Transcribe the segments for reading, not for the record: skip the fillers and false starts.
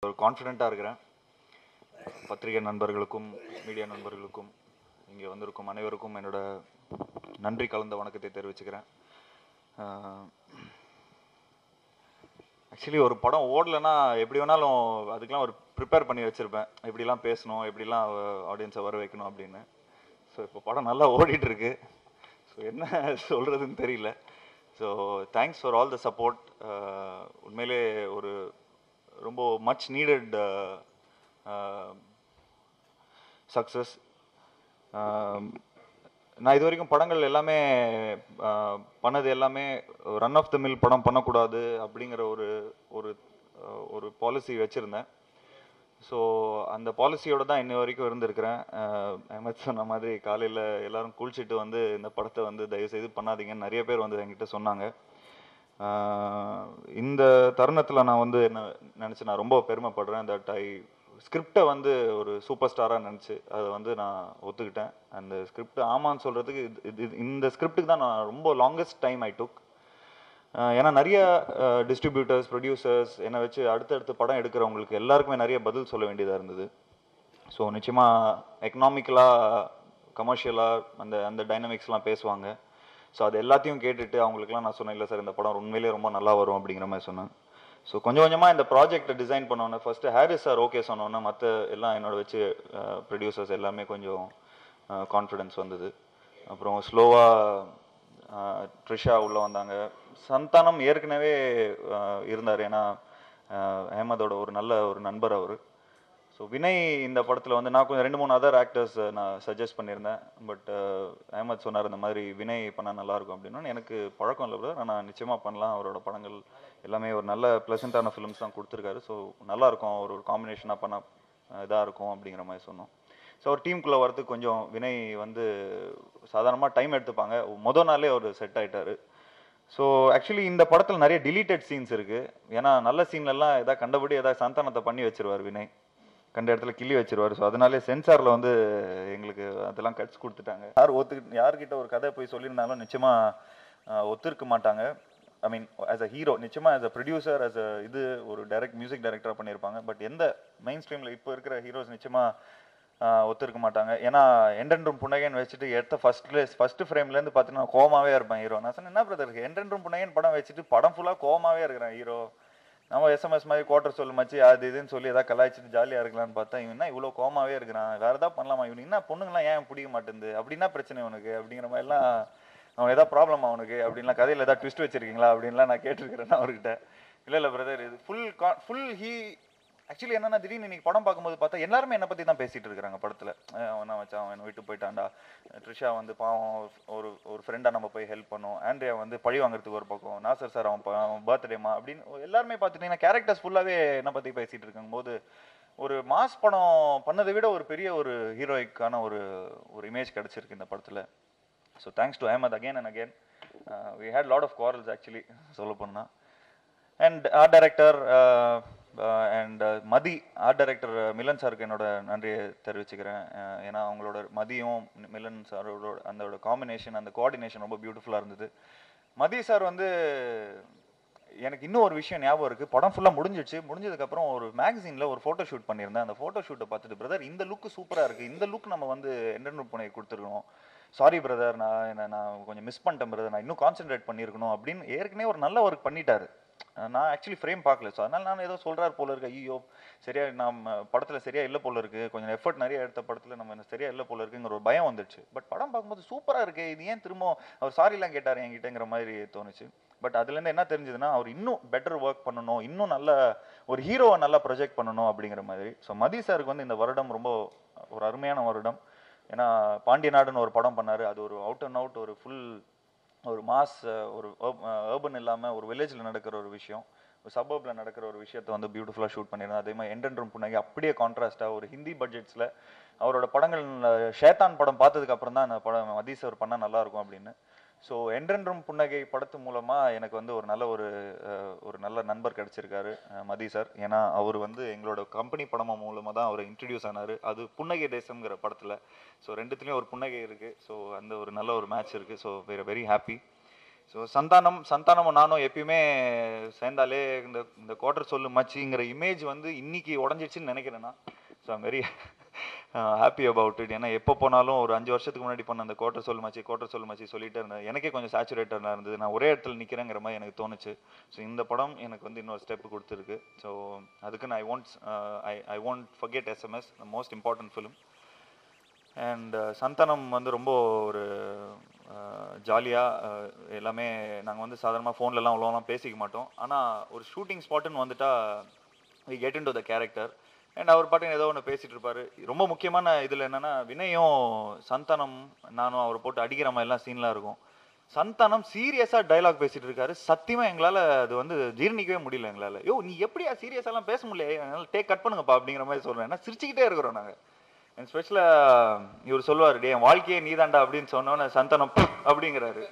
ஒரு கான்ஃபிடென்ட்டாக இருக்கிறேன். பத்திரிகை நண்பர்களுக்கும் மீடியா நண்பர்களுக்கும் இங்கே வந்திருக்கும் அனைவருக்கும் என்னோட நன்றி கலந்த வணக்கத்தை தெரிவிச்சுக்கிறேன். ஆக்சுவலி ஒரு படம் ஓடலைன்னா எப்படி வேணாலும் அதுக்கெலாம் ஒரு ப்ரிப்பேர் பண்ணி வச்சுருப்பேன், எப்படிலாம் பேசணும், எப்படிலாம் ஆடியன்ஸை வர வைக்கணும் அப்படின்னு. ஸோ இப்போ படம் நல்லா ஓடிட்டுருக்கு. ஸோ என்ன சொல்கிறதுன்னு தெரியல. So thanks for all the support. உண்மையிலே ஒரு ரொம்ப மச் நீடட் சக்ஸஸ். நான் இது வரைக்கும் படங்கள் எல்லாமே பண்ணது எல்லாமே ரன் ஆஃப் த மில் படம் பண்ணக்கூடாது அப்படிங்கிற ஒரு ஒரு ஒரு பாலிசி வச்சுருந்தேன். ஸோ அந்த பாலிசியோடு தான் இன்ன வரைக்கும் இருந்திருக்கிறேன். அஹமத் சொன்ன மாதிரி காலையில் எல்லோரும் குளிச்சுட்டு வந்து இந்த படத்தை வந்து தயவுசெய்து பண்ணாதீங்கன்னு நிறைய பேர் வந்து என்கிட்ட சொன்னாங்க. இந்த தருணத்தில் நான் வந்து என்ன நினச்சி நான் ரொம்ப பெருமைப்படுறேன். தட் ஸ்கிரிப்டை வந்து ஒரு சூப்பர் ஸ்டாராக நினச்சி அதை வந்து நான் ஒத்துக்கிட்டேன். அந்த ஸ்கிரிப்ட் ஆமான்னு சொல்கிறதுக்கு இந்த ஸ்கிரிப்டுக்கு தான் நான் ரொம்ப லாங்கஸ்ட் டைம் ஐ டுக். ஏன்னா நிறைய டிஸ்ட்ரிபியூட்டர்ஸ், ப்ரொடியூசர்ஸ் என்னை வச்சு அடுத்தடுத்து படம் எடுக்கிறவங்களுக்கு எல்லாருக்குமே நிறைய பதில் சொல்ல வேண்டியதாக இருந்தது. ஸோ நிச்சயமாக எக்கனாமிக்கலாக, கமர்ஷியலாக அந்த அந்த டைனமிக்ஸ்லாம் பேசுவாங்க. ஸோ அது எல்லாத்தையும் கேட்டுட்டு அவங்களுக்குலாம் நான் சொன்னேன், இல்லை சார் இந்த படம் உண்மையிலேயே ரொம்ப நல்லா வரும் அப்படிங்கிற மாதிரி சொன்னேன். ஸோ கொஞ்சம் கொஞ்சமாக இந்த ப்ராஜெக்டை டிசைன் பண்ணோன்னே ஃபஸ்ட்டு ஹாரிஸ் சார் ஓகே சொன்னோன்னே மற்ற எல்லாம் என்னோட வச்சு ப்ரொடியூசர்ஸ் எல்லாமே கொஞ்சம் கான்ஃபிடென்ஸ் வந்தது. அப்புறம் ஸ்லோவாக ட்ரிஷா உள்ளே வந்தாங்க. சந்தானம் ஏற்கனவே இருந்தார், ஏன்னா அஹமதோட ஒரு நல்ல ஒரு நண்பர் அவர். ஸோ வினய் இந்த படத்தில் வந்து நான் கொஞ்சம் 2-3 அதர் ஆக்டர்ஸ் நான் சஜஸ்ட் பண்ணியிருந்தேன். பட் அஹமத் சொன்னார் இந்த மாதிரி வினய் பண்ணால் நல்லாயிருக்கும் அப்படின்னு. எனக்கு பழக்கம் இல்லை பிரதர், ஆனால் நிச்சயமாக பண்ணலாம். அவரோட படங்கள் எல்லாமே ஒரு நல்ல ப்ளசண்ட்டான ஃபிலிம்ஸ் தான் கொடுத்துருக்காரு. ஸோ நல்லாயிருக்கும், ஒரு காம்பினேஷனாக பண்ணால் இதாக இருக்கும் அப்படிங்கிற மாதிரி சொன்னோம். ஸோ ஒரு டீமுக்குள்ளே வரதுக்கு கொஞ்சம் வினய் வந்து சாதாரணமாக டைம் எடுத்துப்பாங்க. மொதல் நாளே அவர் செட் ஆகிட்டார். ஸோ ஆக்சுவலி இந்த படத்தில் நிறைய டிலீட்டட் சீன்ஸ் இருக்குது. ஏன்னா நல்ல சீன்லலாம் எதாவது கண்டபடி எதாவது சந்தானத்தை பண்ணி வச்சிருவார் வினய், கண்ட இடத்துல கிள்ளி வச்சிருவார். ஸோ அதனாலே சென்சாரில் வந்து எங்களுக்கு அதெல்லாம் கட்ஸ் கொடுத்துட்டாங்க. யார்கிட்ட ஒரு கதை போய் சொல்லியிருந்தாலும் நிச்சயமாக ஒத்துருக்க மாட்டாங்க. ஐ மீன் ஆஸ் அ ஹீரோ நிச்சயமாக as a producer, as a இது ஒரு மியூசிக் டைரக்டராக பண்ணியிருப்பாங்க. பட் எந்த மெயின் ஸ்ட்ரீமில் இப்போ இருக்கிற ஹீரோஸ் நிச்சயமாக ஒத்துருக்க மாட்டாங்க. ஏன்னா எண்டென்றும் புன்னகைன்னு வச்சுட்டு எடுத்த ஃபர்ஸ்ட் ஃப்ரேம்லேருந்து பார்த்தீங்கன்னா கோமாவே இருப்பேன் ஹீரோ. நான் சொன்னேன், என்ன பிரதர் எண்டென்றும் புன்னகைன்னு படம் வச்சுட்டு படம் ஃபுல்லாக கோமாவே இருக்கிறேன் ஹீரோ, நம்ம எஸ்எம்எஸ் மாதிரி குவார்டர் சொல்லு மச்சு அது இதுன்னு சொல்லி எதாவது கலாய்ச்சிட்டு ஜாலியாக இருக்கலான்னு பார்த்தா இவன் என்ன இவ்வளோ கோமாவே இருக்கிறான், வேறு எதாவது பண்ணலாமா, இவனுக்கு என்ன பொண்ணுங்களாம் ஏன் பிடிக்க மாட்டேங்குது, அப்படின்னா பிரச்சனை உனக்கு அப்படிங்கிற மாதிரிலாம், அவன் எதாவது ப்ராப்ளம் அவனுக்கு அப்படின்லாம், கதையில் எதாவது ட்விஸ்ட் வச்சிருக்கீங்களா அப்படின்லாம் நான் கேட்டிருக்கிறேன் அவர்கிட்ட. இல்லை பிரதர் இது ஃபுல் ஆக்சுவலி என்னன்னா திடீர்னு இன்னைக்கு படம் பார்க்கும்போது பார்த்தா எல்லாருமே என்னை பற்றி தான் பேசிகிட்டு இருக்கிறாங்க படத்தில். அவன் வச்சான், அவன் விட்டு போயிட்டான்டா, ட்ரிஷா வந்து பாவம் ஒரு ஃப்ரெண்டாக நம்ம போய் ஹெல்ப் பண்ணோம், ஆண்ட்ரியா வந்து பழி வாங்குறதுக்கு ஒரு பக்கம், நாசர் சார் அவன் பர்த்டேமா அப்படின்னு எல்லாருமே பார்த்துட்டிங்கன்னா கேரக்டர்ஸ் ஃபுல்லாகவே என்னை பற்றி பேசிகிட்டு இருக்கும் போது ஒரு மாஸ் படம் பண்ணதை விட ஒரு பெரிய ஒரு ஹீரோயிக்கான ஒரு இமேஜ் கிடச்சிருக்கு இந்த படத்தில். So thanks to Ahmed again and again. We had lot of quarrels actually சொல்ல போனால். And art director and Mathi, art director Milan சாருக்கு என்னோட நன்றியை தெரிவிச்சுக்கிறேன். ஏன்னா அவங்களோட மதியும் மிலன் சாரோட அந்த காம்பினேஷன், அந்த கோஆர்டினேஷன் ரொம்ப பியூட்டிஃபுல்லாக இருந்தது. மதி சார் வந்து எனக்கு இன்னும் ஒரு விஷயம் ஞாபகம் இருக்குது. படம் ஃபுல்லாக முடிஞ்சதுக்கப்புறம் ஒரு மேகசினில் ஒரு ஃபோட்டோ ஷூட் பண்ணியிருந்தேன். அந்த ஃபோட்டோ ஷூட்டை பார்த்துட்டு, பிரதர் இந்த லுக்கு சூப்பராக இருக்குது, இந்த லுக் நம்ம வந்து எண்டென்றும் புன்னகை கொடுத்துருக்கணும், சாரி பிரதர் நான் கொஞ்சம் மிஸ் பண்ணிட்டேன் பிரதர், நான் இன்னும் கான்சென்ட்ரேட் பண்ணியிருக்கணும் அப்படின்னு ஏற்கனவே ஒரு நல்ல ஒர்க் பண்ணிட்டாரு. நான் ஆக்சுவலி ஃப்ரேம் பார்க்கல. ஸோ அதனால் நான் ஏதோ சொல்கிறார் போல இருக்கு, ஐயோ சரியா நம்ம படத்தில் சரியா இல்லை போல இருக்குது, கொஞ்சம் எஃபர்ட் நிறைய எடுத்த படத்தில் நம்ம சரியா இல்லை போல இருக்குங்கிற ஒரு பயம் வந்துடுச்சு. பட் படம் பார்க்கும்போது சூப்பராக இருக்குது, இது ஏன் திரும்ப அவர் சாரிலாம் கேட்டார் என்கிட்டங்கிற மாதிரி தோணுச்சு. பட் அதுலேருந்து என்ன தெரிஞ்சதுன்னா அவர் இன்னும் பெட்டர் ஒர்க் பண்ணணும், இன்னும் நல்ல ஒரு ஹீரோவை நல்லா ப்ரொஜெக்ட் பண்ணணும் அப்படிங்கிற மாதிரி. ஸோ மதி சாருக்கு வந்து இந்த வருடம் ரொம்ப ஒரு அருமையான வருடம். ஏன்னா பாண்டிய நாடுன்னு ஒரு படம் பண்ணார், அது ஒரு அவுட் அண்ட் அவுட் ஒரு ஃபுல் ஒரு மாஸ், ஒரு ஏர்பன் இல்லாமல் ஒரு வில்லேஜில் நடக்கிற ஒரு விஷயம், ஒரு சபர்பில் நடக்கிற ஒரு விஷயத்தை வந்து பியூட்டிஃபுல்லாக ஷூட் பண்ணியிருந்தேன். அதே மாதிரி எண்டென்றும் புன்னகை அப்படியே கான்ட்ராஸ்ட்டாக ஒரு ஹிந்தி பட்ஜெட்ஸில் அவரோட படங்கள், ஷேத்தான் படம் பார்த்ததுக்கு அப்புறம் தான் அந்த படம் மதி சார் பண்ணால் நல்லாயிருக்கும் அப்படின்னு. ஸோ என்றென்றும் புன்னகை படத்து மூலமாக எனக்கு வந்து ஒரு நல்ல நண்பர் கிடச்சிருக்காரு மதி சார். ஏன்னா அவர் வந்து எங்களோட கம்பெனி படம் மூலமாக தான் அவர் இன்ட்ரடியூஸ் ஆனார், அது புன்னகை தேசம்ங்கிற படத்தில். ஸோ ரெண்டுத்துலேயும் ஒரு புன்னகை இருக்குது. ஸோ அந்த ஒரு நல்ல ஒரு மேட்ச் இருக்குது. So very happy. ஸோ சந்தானமும் நானும் எப்பயுமே சேர்ந்தாலே இந்த குவார்டர் சொல்லு மச்சிங்கிற இமேஜ் வந்து இன்னைக்கு உடஞ்சிடுச்சுன்னு நினைக்கிறேன்னா. So I'm very happy about it. ஏன்னா எப்போ போனாலும் ஒரு 5 வருஷத்துக்கு முன்னாடி பண்ண அந்த குவார்டர் சொல்லு மச்சி சொல்லிட்டே இருந்தேன். எனக்கே கொஞ்சம் சேச்சுரேட்டடாக இருந்தது. நான் ஒரே இடத்துல நிற்கிறேங்கிற மாதிரி எனக்கு தோணுச்சு. ஸோ இந்த படம் எனக்கு வந்து இன்னொரு ஸ்டெப் கொடுத்துருக்கு. ஸோ அதுக்கு நான் I won't forget SMS, the most important film. And Santhanam வந்து ரொம்ப ஒரு ஜாலியாக எல்லாமே நாங்கள் வந்து சாதாரணமாக ஃபோன்லலாம் அவ்வளோலாம் பேசிக்க மாட்டோம். ஆனால் ஒரு ஷூட்டிங் ஸ்பாட்டுன்னு வந்துட்டா we get in to the character. And அவர் பாட்டுன்னு ஏதோ ஒன்று பேசிகிட்டு இருப்பார். ரொம்ப முக்கியமான இதில் என்னென்னா, வினயும் சந்தானம் நானும் அவரை போட்டு அடிக்கிற மாதிரிலாம் சீன்லாம் இருக்கும். சந்தானம் சீரியஸாக டைலாக் பேசிகிட்டு இருக்காரு. சத்தியமாக எங்களால் அது வந்து ஜீர்ணிக்கவே முடியல எங்களால். யோ நீ எப்படியா சீரியஸாலாம் பேச முடியல, என்னால் டேக் கட் பண்ணுங்கப்பா அப்படிங்கிற மாதிரி சொல்கிறேன். ஏன்னா சிரிச்சுக்கிட்டே இருக்கிறோம் நாங்கள். அண்ட் ஸ்பெஷலாக இவர் சொல்லுவார், டே என் வாழ்க்கையே நீதாண்டா அப்படின்னு சொன்னோன்னே சந்தானம் அப்படிங்கிறாரு.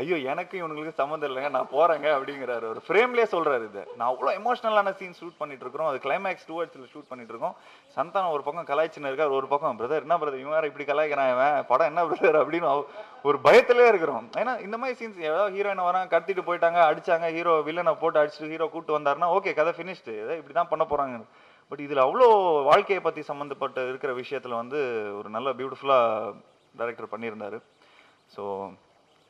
ஐயோ எனக்கு இவங்களுக்கு சம்மந்தம் இல்லைங்க, நான் போகிறேங்க அப்படிங்கிறாரு. ஒரு ஃப்ரேம்லேயே சொல்கிறாரு இதை. நான் அவ்வளோ எமோஷனலான சீன் ஷூட் பண்ணிட்டு இருக்கிறோம். அது கிளைமேக்ஸ் 2 hours ஷூட் பண்ணிட்டு இருக்கோம். சந்தானம் ஒரு பக்கம் கலாய்ச்சின்னு இருக்கார், ஒரு பக்கம் பிரதர் என்ன பிரதர் இவன் வேறு இப்படி கலாய்க்கிறான், இவன் படம் என்ன பிரதர் அப்படின்னு ஒரு பயத்திலே இருக்கிறோம். ஏன்னா இந்த மாதிரி சீன்ஸ் ஏதாவது ஹீரோயினை வராங்க, கடத்திட்டு போயிட்டாங்க, அடிச்சாங்க, ஹீரோ வில்லனை போட்டு அடிச்சுட்டு ஹீரோ கூட்டு வந்தாருன்னா ஓகே கதை ஃபினிஷ்டு, ஏதோ இப்படி தான் பண்ண போகிறாங்க. பட் இதில் அவ்வளோ வாழ்க்கையை பற்றி சம்மந்தப்பட்ட இருக்கிற விஷயத்தில் வந்து ஒரு நல்ல பியூட்டிஃபுல்லாக டைரக்டர் பண்ணியிருந்தார். So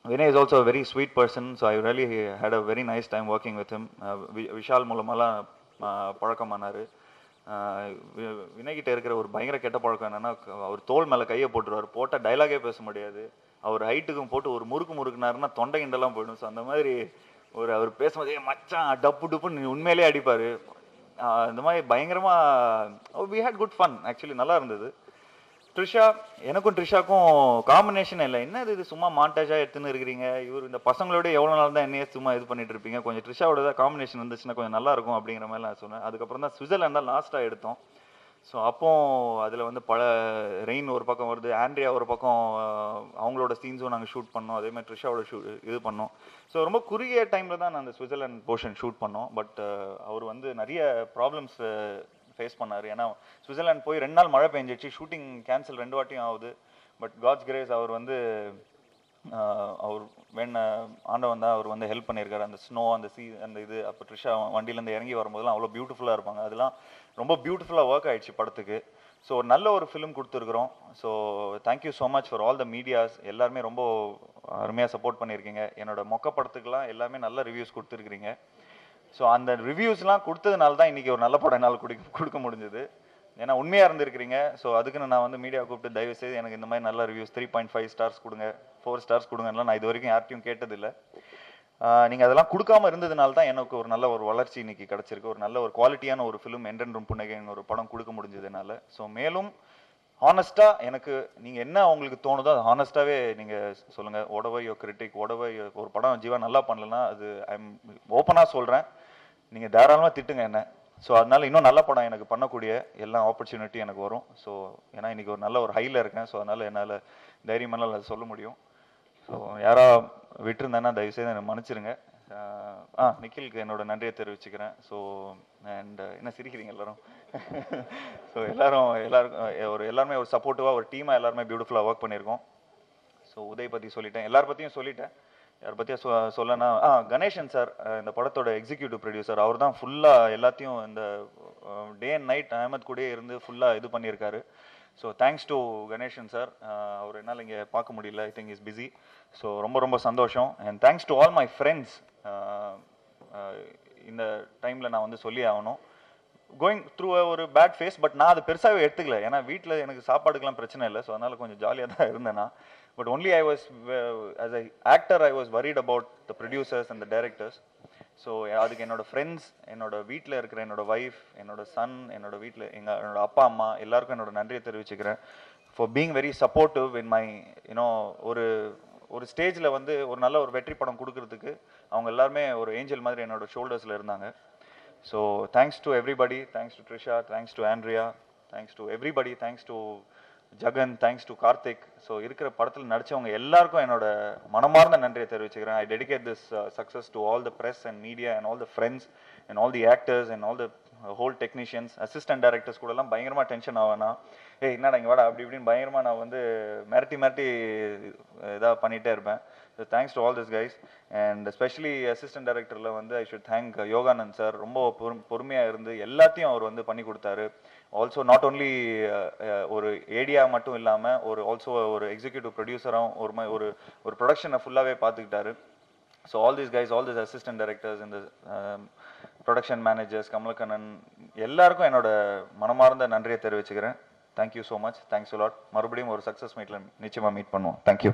Vinay is also a very sweet person, so I really had a very nice time working with him. Vishal மூலமாலாம் பழக்கமானார். வினய் கிட்ட இருக்கிற ஒரு பயங்கர கெட்ட பழக்கம் என்னென்னா, அவர் தோல் மேலே கையை போட்டுருவார். போட்டால் டைலாகே பேச முடியாது. அவர் ஹைட்டுக்கும் போட்டு ஒரு முறுக்குனாருன்னா தொண்டை கிண்டெல்லாம் போயிடும். ஸோ அந்த மாதிரி அவர் பேசும்போதே மச்சான் டப்பு டுப்புன்னு உண்மையிலே அடிப்பார். இந்த மாதிரி பயங்கரமாக we had good fun. Actually நல்லா இருந்தது. ட்ரிஷா, எனக்கும் ட்ரிஷாக்கும் காம்பினேஷன் இல்லை. என்ன இது சும்மா மாண்டேஜாக எடுத்துன்னு இருக்கிறீங்க, இவர் இந்த பசங்களோட எவ்வளோ நாள் தான் என்னையே சும்மா இது பண்ணிட்டு இருப்பீங்க, கொஞ்சம் ட்ரிஷாவோட தான் காம்பினேஷன் இருந்துச்சுன்னா கொஞ்சம் நல்லா இருக்கும் அப்படிங்கிற மாதிரி நான் சொன்னேன். அதுக்கப்புறம் தான் சுவிட்சர்லாண்ட் தான் லாஸ்ட்டாக எடுத்தோம். ஸோ அப்போ அதில் வந்து ரெயின் ஒரு பக்கம் வருது, ஆண்ட்ரியா ஒரு பக்கம், அவங்களோட சீன்ஸும் நாங்கள் ஷூட் பண்ணோம். அதேமாதிரி ட்ரிஷாவோட இது பண்ணோம். ஸோ ரொம்ப குறுகிய டைமில் தான் நான் அந்த சுவிட்சர்லாண்ட் போர்ஷன் ஷூட் பண்ணோம். பட் அவர் வந்து நிறைய ப்ராப்ளம்ஸ் ஃபேஸ் பண்ணார். ஏன்னா சுவிட்சர்லாண்ட் போய் 2 நாள் மழை பெஞ்சிச்சு, ஷூட்டிங் கேன்சல் 2 வாட்டியும் ஆகுது. பட் காட்ஸ் கிரேஸ் அவர் வந்து அவர் ஆண்டவன் தான் அவர் வந்து ஹெல்ப் பண்ணியிருக்காரு. அந்த ஸ்னோ அந்த அந்த இது அப்போ ட்ரிஷா வண்டியிலேருந்து இறங்கி வரும்போதெல்லாம் அவ்வளோ பியூட்டிஃபுல்லாக இருப்பாங்க. அதெல்லாம் ரொம்ப பியூட்டிஃபுல்லாக ஒர்க் ஆகிடுச்சு படத்துக்கு. ஸோ ஒரு நல்ல ஒரு ஃபிலிம் கொடுத்துருக்குறோம். So thank you so much for all the medias. எல்லாருமே ரொம்ப அருமையாக சப்போர்ட் பண்ணியிருக்கீங்க. என்னோட மொக்க படத்துக்கெலாம் எல்லாமே நல்ல ரிவ்யூஸ் கொடுத்துருக்குறீங்க. ஸோ அந்த ரிவ்யூஸ்லாம் கொடுத்ததுனால தான் இன்றைக்கி ஒரு நல்ல படம் என்னால் கொடுக்க முடிஞ்சது. ஏன்னா உண்மையாக இருந்திருக்கிறீங்க. ஸோ அதுக்குன்னு நான் வந்து மீடியா கூப்பிட்டு தயவுசெய்து எனக்கு இந்த மாதிரி நல்ல ரிவ்யூஸ் 3.5 ஸ்டார்ஸ் கொடுங்க, 4 ஸ்டார்ஸ் கொடுங்கலாம் நான் இது வரைக்கும் யார்ட்டையும் கேட்டதில்லை. நீங்கள் அதெல்லாம் கொடுக்காம இருந்ததுனால தான் எனக்கு ஒரு நல்ல ஒரு வளர்ச்சி இன்றைக்கி கிடச்சிருக்கு. ஒரு நல்ல ஒரு குவாலிட்டியான ஒரு ஃபிலிம் என்றென்றும் புன்னகைன்னு ஒரு படம் கொடுக்க முடிஞ்சதுனால. ஸோ மேலும் ஹானஸ்ட்டாக எனக்கு நீங்கள் என்ன உங்களுக்கு தோணுதோ அது ஹானஸ்ட்டாகவே நீங்கள் சொல்லுங்கள். whatever your critic, whatever ஒரு படம் ஜீவா நல்லா பண்ணலன்னா அது ஐம் ஓப்பனாக சொல்கிறேன், நீங்கள் தாராளமாக திட்டுங்க என்ன. ஸோ அதனால் இன்னும் நல்ல படம் எனக்கு பண்ணக்கூடிய எல்லா ஆப்பர்ச்சுனிட்டி எனக்கு வரும். ஸோ ஏன்னா இன்றைக்கி ஒரு நல்ல ஒரு ஹையில் இருக்கேன். ஸோ அதனால் என்னால் தைரியமாக அதை சொல்ல முடியும். ஸோ யாராக விட்டுருந்தேன்னா தயவுசெய்து என்னை மன்னிச்சிருங்க. நிக்கிலுக்கு என்னோட நன்றியை தெரிவிச்சுக்கிறேன். ஸோ அண்ட் என்ன சிரிக்கிறீங்க எல்லாரும்? ஸோ எல்லாருமே ஒரு சப்போர்ட்டிவாக ஒரு டீமாக எல்லாருமே பியூட்டிஃபுல்லாக ஒர்க் பண்ணியிருக்கோம். ஸோ உதய் பற்றி சொல்லிட்டேன், எல்லார் பற்றியும் சொல்லிட்டேன். யார் பற்றியும் சொல்லனா கணேசன் சார் இந்த படத்தோட எக்ஸிக்யூட்டிவ் ப்ரொடியூசர். அவர் தான் ஃபுல்லாக எல்லாத்தையும் இந்த டே அண்ட் நைட் அஹமத் கூட இருந்து ஃபுல்லாக இது பண்ணியிருக்காரு. So thanks to Ganesan sir. அவர் என்னால் இங்கே பார்க்க முடியல, I think is busy. So ரொம்ப சந்தோஷம். And thanks to all my friends. இந்த டைமில் நான் வந்து சொல்லி ஆகணும், கோயிங் த்ரூ ஒரு பேட் ஃபேஸ். பட் நான் அது பெருசாகவே எடுத்துக்கல. ஏன்னா வீட்டில் எனக்கு சாப்பாடுக்கெலாம் பிரச்சனை இல்லை. ஸோ அதனால் கொஞ்சம் ஜாலியாக தான் இருந்தேன் நான். But only I was, as an actor, I was worried about the producers and the directors. So அதுக்கு என்னோட ஃப்ரெண்ட்ஸ், என்னோட வீட்டில் இருக்கிற என்னோட ஒய்ஃப், என்னோட சன், என்னோட வீட்டில் என்னோட அப்பா அம்மா எல்லாருக்கும் என்னோட நன்றியை தெரிவிச்சுக்கிறேன். For being very supportive in my ஒரு ஸ்டேஜில் வந்து ஒரு நல்ல ஒரு வெற்றி படம் கொடுக்கறதுக்கு அவங்க எல்லாருமே ஒரு ஏஞ்சல் மாதிரி என்னோட ஷோல்டர்ஸில் இருந்தாங்க. So thanks to everybody, thanks to Trisha, thanks to Andrea, thanks to everybody, thanks to Jagan, thanks to Karthik. So இருக்கிற படத்தில் நடித்தவங்க எல்லாருக்கும் என்னோட மனமார்ந்த நன்றியை தெரிவிச்சுக்கிறேன். I dedicate this success to all the press and media and all the friends and all the actors and all the whole technicians, assistant directors கூடலாம் பயங்கரமாக tension ஆவேனா, ஏய் என்னடா இங்கே வாடா அப்படி இப்படின்னு பயங்கரமாக நான் வந்து மிரட்டி இதாக பண்ணிகிட்டே இருப்பேன். So thanks to all this guys. And especially assistant டைரக்டரில் வந்து I should thank Yoganand sir. ரொம்ப பொறுமையாக இருந்து எல்லாத்தையும் அவர் வந்து பண்ணி கொடுத்தாரு. ஆல்சோ நாட் ஓன்லி ஒரு ஏடியா மட்டும் இல்லாமல் ஆல்சோ ஒரு எக்ஸிக்யூட்டிவ் ப்ரொடியூசராகவும் ஒரு ப்ரொடக்ஷனை ஃபுல்லாகவே பார்த்துக்கிட்டாரு. So all these guys, all these assistant directors, இந்த ப்ரொடக்ஷன் மேனேஜர்ஸ், கமலக்கண்ணன், எல்லாருக்கும் என்னோட மனமார்ந்த நன்றியை தெரிவிச்சுக்கிறேன். Thank you so much, thanks lot. மறுபடியும் ஒரு சக்ஸஸ் மீட்டில் நிச்சயமாக மீட் பண்ணுவோம். தேங்க்யூ.